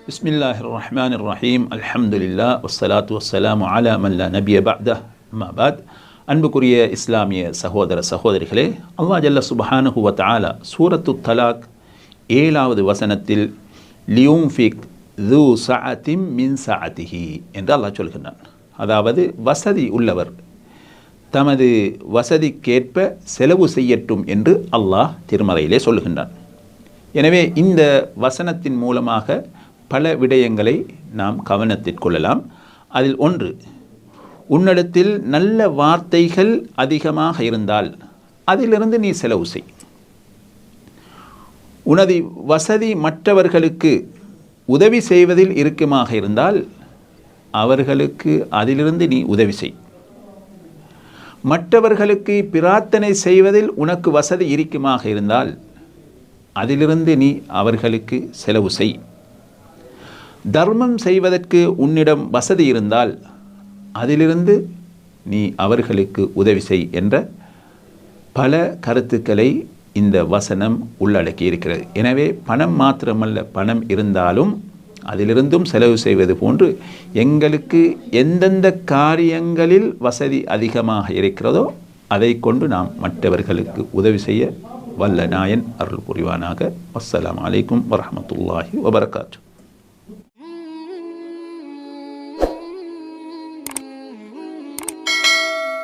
பிஸ்மில்லாஹிர் ரஹ்மானிர் ரஹீம். அல்ஹம்துலில்லாஹ் வஸ்ஸலாத்து வஸ்ஸலாமு அலா மன் லா நபிய பஅதஹ். அம்மா பஅத். அன்புக்குரிய இஸ்லாமிய சகோதர சகோதரிகளே, அல்லாஹ் ஜல்ல சுப்ஹானஹு வ தஆலா சூரத்து தலாக் 7வது வசனத்தில் லியுன்ஃபிக் து சஅத்தின் மின் சஅத்திஹி என்று அல்லாஹ் சொல்கிறான். அதாவது வசதி உள்ளவர் தமது வசதிக்கேற்ப செலவு செய்யட்டும் என்று அல்லாஹ் திருமறையிலே சொல்லுகின்றான். எனவே இந்த வசனத்தின் மூலமாக பல விடயங்களை நாம் கவனத்திற்கொள்ளலாம். அதில் ஒன்று, உன்னிடத்தில் நல்ல வார்த்தைகள் அதிகமாக இருந்தால் அதிலிருந்து நீ செலவு செய். உனது வசதி மற்றவர்களுக்கு உதவி செய்வதில் இருக்குமாக இருந்தால் அவர்களுக்கு அதிலிருந்து நீ உதவி செய். மற்றவர்களுக்கு பிரார்த்தனை செய்வதில் உனக்கு வசதி இருக்குமாக இருந்தால் அதிலிருந்து நீ அவர்களுக்கு செலவு செய். தர்மம் செய்வதற்கு உன்னிடம் வசதி இருந்தால் அதிலிருந்து நீ அவர்களுக்கு உதவி செய் என்ற பல கருத்துக்களை இந்த வசனம் உள்ளடக்கி இருக்கிறது. எனவே பணம் மாத்திரமல்ல, பணம் இருந்தாலும் அதிலிருந்தும் செலவு செய்வது போன்று எங்களுக்கு எந்தெந்த காரியங்களில் வசதி அதிகமாக இருக்கிறதோ அதை கொண்டு நாம் மற்றவர்களுக்கு உதவி செய்ய வல்ல நாயன் அருள் புரிவானாக. அஸ்ஸலாமு அலைக்கும் வரஹ்மத்துல்லாஹி வபரகாத்துஹு.